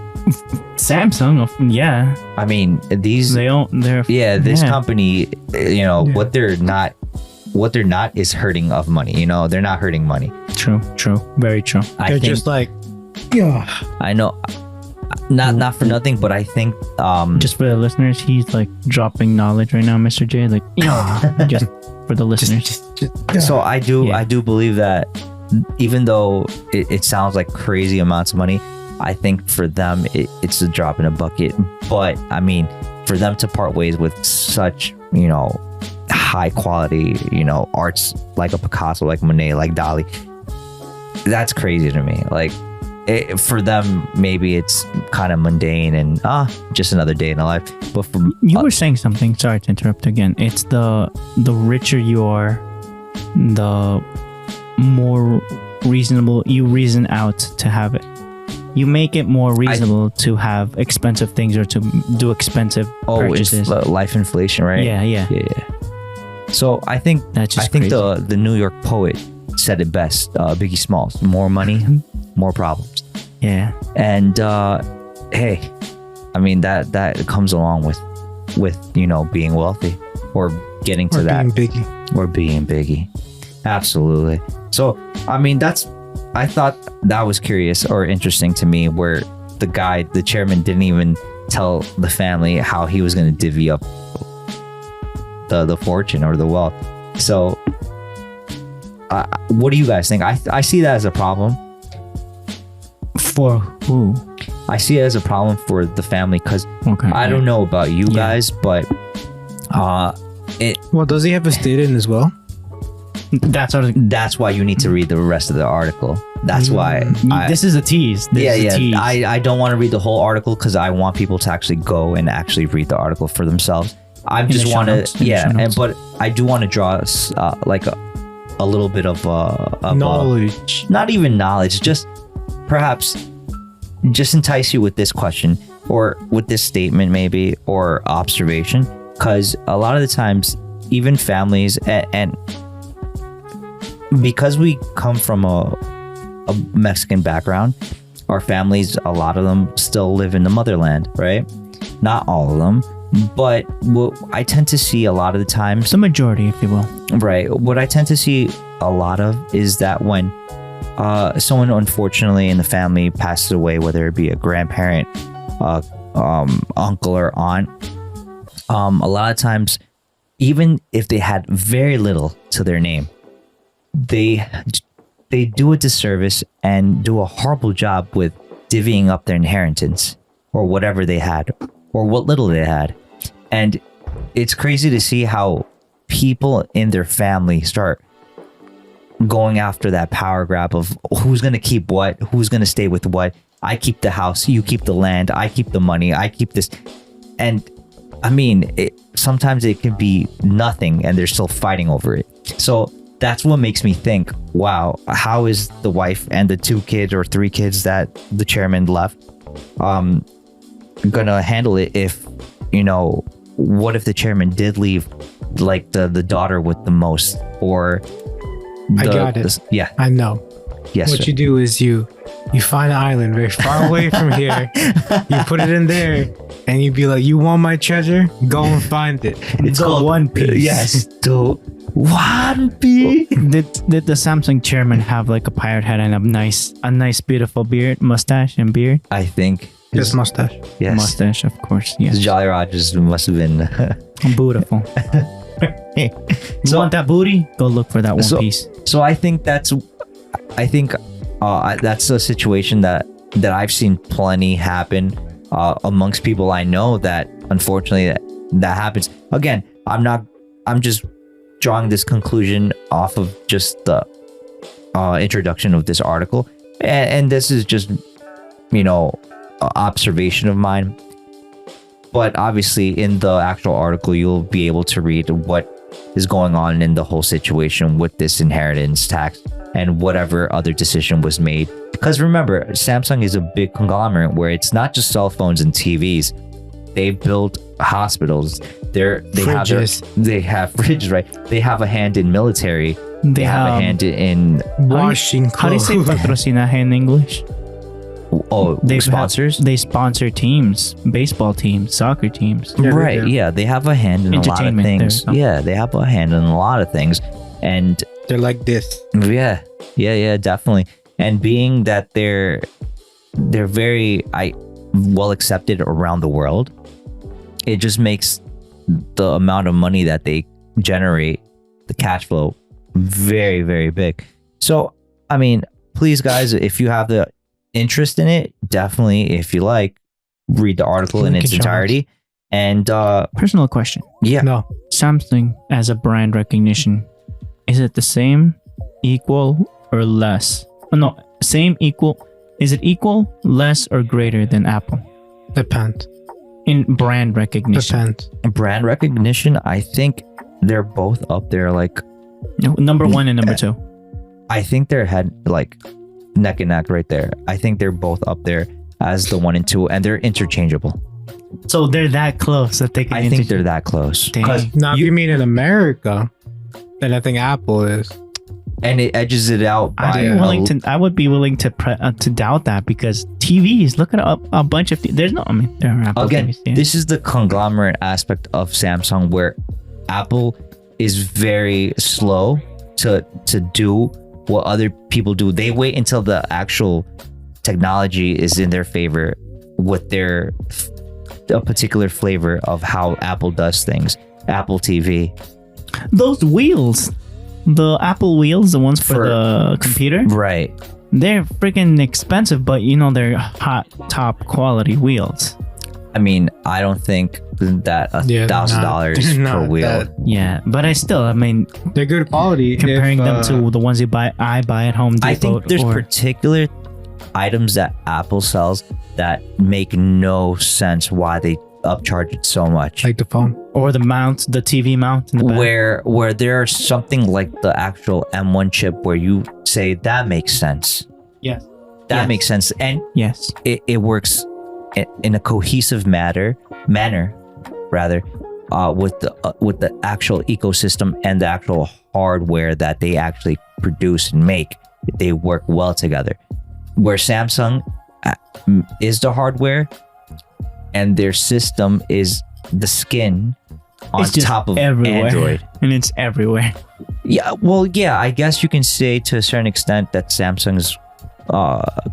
B: Samsung, yeah.
C: I mean, these this company, what they're not is hurting of money. They're not hurting money.
B: True, very true.
A: They're just like, yeah.
C: I know, not for nothing, but I think
B: Just for the listeners, he's like dropping knowledge right now, Mr. J. Like, just for the listeners.
C: So I do believe that even though it sounds like crazy amounts of money, I think for them it's a drop in a bucket. But I mean, for them to part ways with such high quality arts like a Picasso, like Monet, like Dali, that's crazy to me. Like for them, maybe it's kind of mundane and just another day in the life. But for
B: you were saying something. Sorry to interrupt again. It's the richer you are, the more reasonable you reason out to have it. You make it more reasonable to have expensive things or to do expensive purchases.
C: It's life inflation, right?
B: Yeah.
C: So I think
B: That's just
C: crazy.
B: crazy.
C: the New York poet said it best. Biggie Smalls: more money, more problems.
B: Yeah.
C: And hey, I mean that comes along with being wealthy or getting to that,
A: being Biggie.
C: or being Biggie. Absolutely. So I mean I thought that was curious or interesting to me, where the chairman didn't even tell the family how he was going to divvy up the fortune or the wealth. So what do you guys think? I see that as a problem.
B: For who?
C: I see it as a problem for the family because
B: Okay.
C: I don't know about you guys, but
A: Well, does he have a state in as well?
B: That's
C: why you need to read the rest of the article. That's why.
B: this is a tease. This is a tease.
C: I don't want to read the whole article because I want people to actually go and actually read the article for themselves. I
B: In
C: just
B: the
C: want
B: show notes,
C: to,
B: in the show notes.
C: but I do want to draw like a little bit of
A: Knowledge.
C: not even knowledge, just perhaps just entice you with this question or with this statement maybe, or observation, because a lot of the times even families and because we come from a Mexican background, our families, a lot of them still live in the motherland, right? Not all of them, but what I tend to see a lot of the times,
B: The majority, if you will.
C: right? What I tend to see a lot of is that when someone unfortunately in the family passes away, whether it be a grandparent, uncle or aunt, a lot of times, even if they had very little to their name, they do a disservice and do a horrible job with divvying up their inheritance or whatever they had or what little they had. And it's crazy to see how people in their family start going after that power grab of who's going to keep what, who's going to stay with what. I keep the house, you keep the land, I keep the money, I keep this. And I mean, sometimes it can be nothing and they're still fighting over it. So that's what makes me think, wow, how is the wife and the 2 kids or 3 kids that the chairman left gonna handle it if, you know, what if the chairman did leave like the daughter with the most, or
A: I got it.
C: Yeah.
A: I know.
C: Yes.
A: What
C: Sir.
A: you do is you find an island very far away from here. You put it in there, and you be like, "You want my treasure? Go and find it."
C: It's
A: the
C: called
A: One Piece.
C: Yes. The One Piece.
B: Did the Samsung chairman have like a pirate hat and a nice beautiful beard, mustache and beard?
C: I think.
A: Just mustache.
C: Yes.
B: Mustache, of course. Yes.
C: Jolly Rogers must have been.
B: Beautiful. You want that booty? Go look for that One Piece.
C: So I think that's a situation that I've seen plenty happen amongst people I know, that unfortunately that happens. Again, I'm just drawing this conclusion off of just the introduction of this article, and this is just, you know, observation of mine. But obviously in the actual article you'll be able to read what is going on in the whole situation with this inheritance tax and whatever other decision was made. Because remember, Samsung is a big conglomerate where it's not just cell phones and TVs. They build hospitals. They have fridges, right? They have a hand in military. They have a hand in
A: Washing
B: How do you
A: clothes.
B: say patrocinaje in English?
C: Sponsors.
B: They sponsor teams, baseball teams, soccer teams.
A: Yeah,
C: Right. Yeah. They have a hand in a lot of
B: Entertainment,
C: things.
B: there you go.
C: Yeah. They have a hand in a lot of things. And
A: They're like this.
C: yeah, definitely. And being that they're very well accepted around the world, it just makes the amount of money that they generate, the cash flow, very, very big. So, I mean, please, guys, if you have the interest in it, definitely, if you like, read the article in its entirety. And
B: Personal question.
C: yeah,
A: No.
B: Samsung as a brand recognition, is it the same, equal, or less? Oh, no, same, equal. Is it equal, less, or greater than Apple
A: Depends.
B: in brand recognition?
A: Depends.
C: brand recognition, I think they're both up there. Like,
B: No, number 1 and number 2.
C: I think they're like neck and neck right there. I think they're both up there as the 1 and 2, and they're interchangeable.
B: So they're that close that they can.
C: I think they're that close.
B: Dang.
A: Now, if you mean in America, then I think Apple is.
C: And it edges it out by
B: I would be willing to doubt that, because TVs. Look at a bunch of. There are Apple
C: again.
B: TVs. Yeah.
C: This is the conglomerate aspect of Samsung, where Apple is very slow to do what other people do. They wait until the actual technology is in their favor with a particular flavor of how Apple does things. Apple TV.
B: Those wheels, the Apple wheels, the ones for the computer,
C: Right.
B: they're freaking expensive, but you know they're hot top quality wheels.
C: I mean, I don't think that
A: Yeah,
C: $1,000
A: they're
C: per
A: not
C: wheel.
A: that-
B: Yeah, but I mean,
A: They're good quality.
B: comparing
A: if,
B: them to the ones I buy at Home Depot.
C: I think there's
B: or,
C: particular items that Apple sells that make no sense why they upcharge it so much.
A: like the phone.
B: or the TV mount in the back.
C: Where there's something like the actual M1 chip where you say that makes sense.
B: Yes.
C: That
B: Yes.
C: makes sense, and
B: Yes.
C: it works in a cohesive manner rather, with the actual ecosystem and the actual hardware that they actually produce and make. They work well together. Where Samsung is the hardware and their system is the skin on
B: It's just
C: top of
B: everywhere.
C: Android.
B: And it's everywhere.
C: Yeah, well, yeah, I guess you can say to a certain extent that Samsung's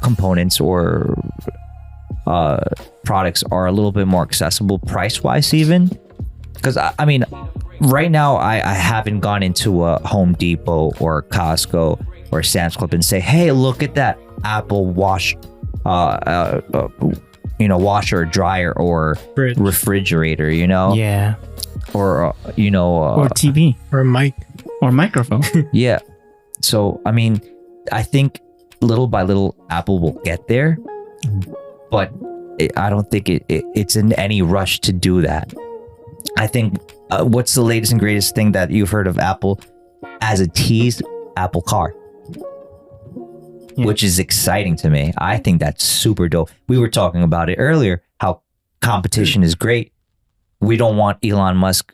C: components or products are a little bit more accessible price-wise, even. Because I mean, right now I haven't gone into a Home Depot or Costco or Sam's Club and say, hey, look at that Apple washer or dryer or
A: Fridge.
C: refrigerator,
B: Yeah.
C: or
B: Or TV.
A: Or mic.
B: Or microphone.
C: yeah. So I mean, I think little by little Apple will get there, but I don't think it's in any rush to do that. I think what's the latest and greatest thing that you've heard of Apple as a tease? Apple Car.
B: Yeah.
C: Which is exciting to me. I think that's super dope. We were talking about it earlier, how competition is great. We don't want Elon Musk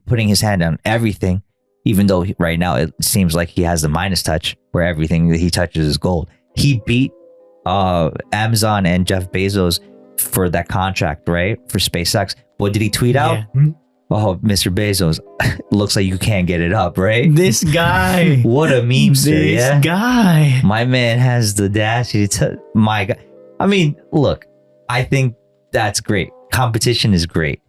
C: putting his hand on everything, even though right now it seems like he has the Midas touch where everything that he touches is gold. He beat Amazon and Jeff Bezos for that contract, right? For SpaceX. What did he tweet out?
B: Yeah.
C: Oh, Mr. Bezos, looks like you can't get it up, right?
B: This guy.
C: What a memester,
B: This
C: yeah?
B: guy.
C: My man has the audacity to, my God. I mean, look, I think that's great. Competition is great.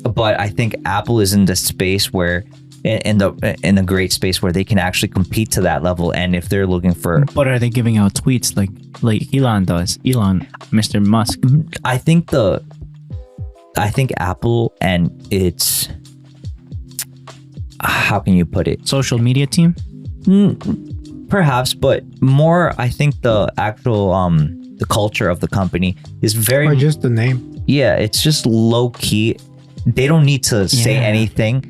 C: But I think Apple is in the space where, in the great space where they can actually compete to that level. And if they're looking for,
B: But are they giving out tweets like Elon does? Elon, Mr. Musk.
C: I think Apple and its, how can you put it?
B: Social media team?
C: Perhaps, but more, I think the actual, the culture of the company is very,
A: Or just the name.
C: yeah, it's just low key. They don't need to say
B: Yeah.
C: anything.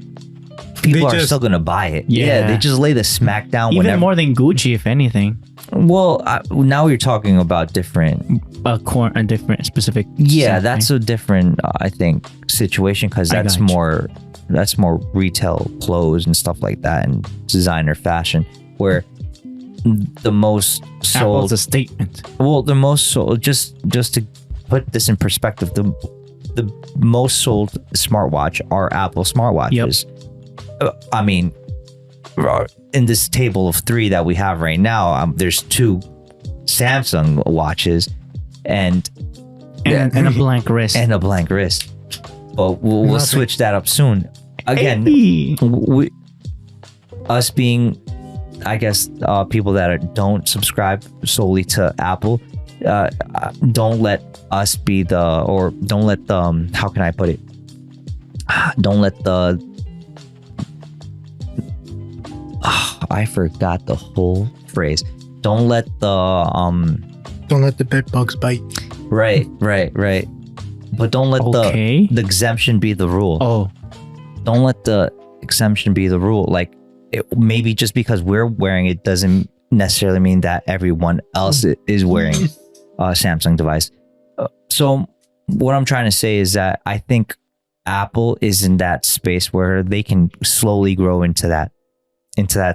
C: People
A: They
C: are
A: just-
C: still gonna buy it.
B: Yeah.
C: They just lay the smack down
B: Even
C: whenever.
B: more than Gucci, if anything.
C: Well, now you're talking about different.
B: A different specific.
C: Yeah,
B: something.
C: that's a different, I think, situation because
B: I
C: that's
B: got you.
C: more retail clothes and stuff like that and designer fashion. Where the most sold,
B: Apple's a statement.
C: well, the most sold, just to put this in perspective, the most sold smartwatch are Apple smartwatches. I mean, in this table of 3 that we have right now, there's 2 Samsung watches and
B: And a blank wrist.
C: a blank wrist. But we'll
A: Nothing.
C: switch that up soon. Again,
B: Hey.
C: us being, I guess, people that don't subscribe solely to Apple, don't let us be don't let the, how can I put it? Don't let the, I forgot the whole phrase. Don't let the,
A: Don't let the bed bugs bite.
C: right. But don't let
B: Okay.
C: the exemption be the rule.
B: Oh,
C: Don't let the exemption be the rule. Like, maybe just because we're wearing it doesn't necessarily mean that everyone else is wearing a Samsung device. So what I'm trying to say is that I think Apple is in that space where they can slowly grow into that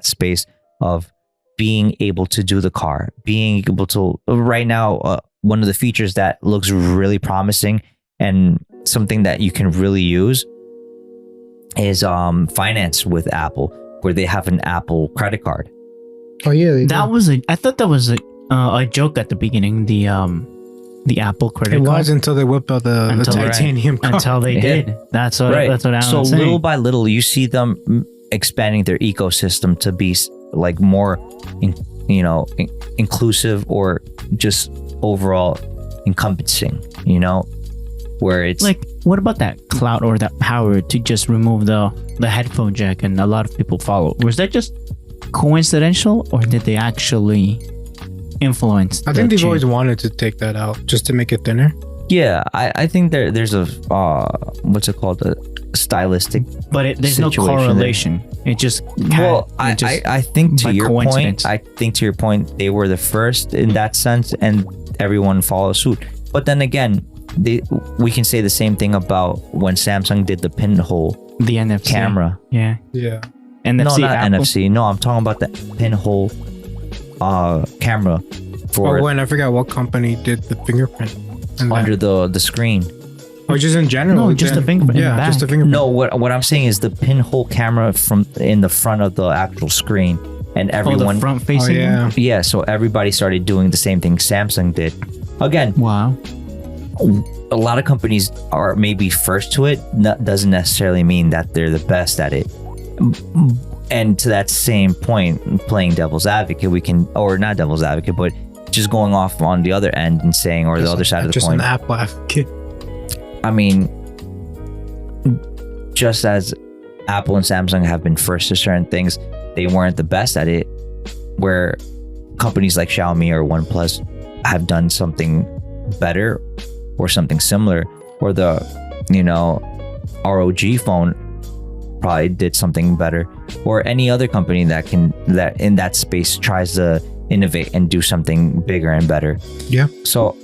C: space of being able to do the car, being able to, right now, one of the features that looks really promising and something that you can really use is finance with Apple, where they have an Apple credit card.
A: Oh yeah, they
B: that
A: do.
B: was I thought that was a joke at the beginning. The Apple credit
A: It
B: card.
A: was until they whipped out the
B: Until-
A: titanium card.
B: Until they
C: Yeah.
B: did. That's what Alan's
C: So
B: saying.
C: little by little, you see them expanding their ecosystem to be like more, inclusive or just overall encompassing. Where it's
B: Like, what about that clout or that power to just remove the headphone jack, and a lot of people follow? Was that just coincidental, or did they actually influence?
A: I
B: the
A: think they've
B: change?
A: always wanted to take that out just to make it thinner.
C: yeah, I think there's a what's it called, a stylistic.
B: But there's no
C: situation there.
B: correlation. It just
C: Well, I think
B: by
C: to your
B: coincidence.
C: point, they were the first in that sense, and everyone follows suit. But then again, we can say the same thing about when Samsung did the pinhole
B: The NFC
C: camera.
B: Yeah.
A: Yeah.
B: NFC.
C: No, not
B: Apple.
C: NFC. No, I'm talking about the pinhole camera for
A: Oh, and I forgot what company did the fingerprint. And
C: under the screen.
A: or just in general.
B: No, just the fingerprint in the
A: Yeah, just the
B: back.
A: fingerprint.
C: No, what I'm saying is the pinhole camera from in the front of the actual screen, and
B: Oh,
C: everyone.
B: the front
A: Oh,
B: facing.
A: yeah.
C: Yeah, so everybody started doing the same thing Samsung did. Again,
B: Wow.
C: a lot of companies are maybe first to it. Doesn't necessarily mean that they're the best at it. And to that same point, playing devil's advocate, we can, or not devil's advocate, but just going off on the other end and saying, or the other side of the
A: Just
C: coin.
A: an Apple advocate.
C: I mean, just as Apple and Samsung have been first to certain things, they weren't the best at it. Where companies like Xiaomi or OnePlus have done something better or something similar, or the ROG phone probably did something better, or any other company that in that space tries to innovate and do something bigger and better.
A: Yeah.
C: So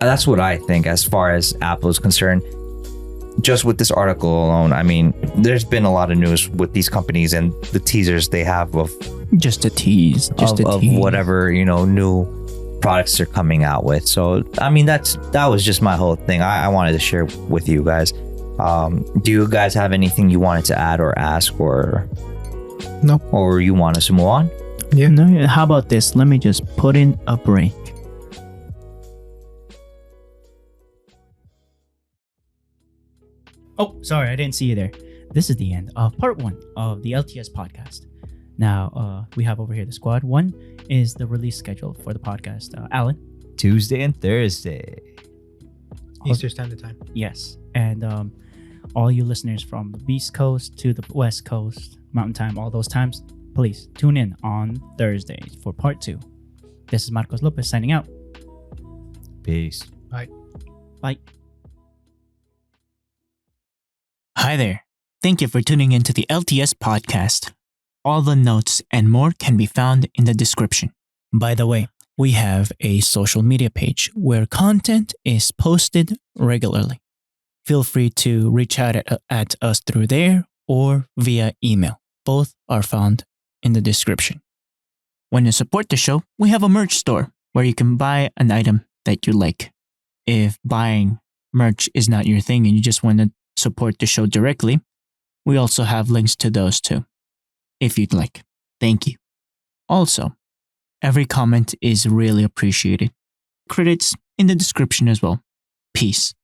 C: that's what I think as far as Apple is concerned. Just with this article alone, I mean, there's been a lot of news with these companies and the teasers they have of
B: Just a tease. Just a tease.
C: whatever new products they're coming out with. So I mean, that was just my whole thing. I wanted to share with you guys. Do you guys have anything you wanted to add or ask, or
A: Nope.
C: or you want us to move on?
A: Yeah.
B: No, how about this? Let me just put in a break. Oh, sorry, I didn't see you there. This is the end of part 1 of the LTS podcast. Now, we have over here the squad. 1 is the release schedule for the podcast. Alan?
C: Tuesday and Thursday.
A: Eastern Standard Time.
B: Yes. And all you listeners from the East Coast to the West Coast, Mountain Time, all those times, please tune in on Thursdays for part 2. This is Marcos Lopez signing out.
C: Peace.
B: Bye. Hi there. Thank you for tuning in to the LTS podcast. All the notes and more can be found in the description. By the way, we have a social media page where content is posted regularly. Feel free to reach out at us through there or via email. Both are found in the description. When you support the show, we have a merch store where you can buy an item that you like. If buying merch is not your thing and you just want to support the show directly, we also have links to those too, if you'd like. Thank you. Also, every comment is really appreciated. Credits in the description as well. Peace.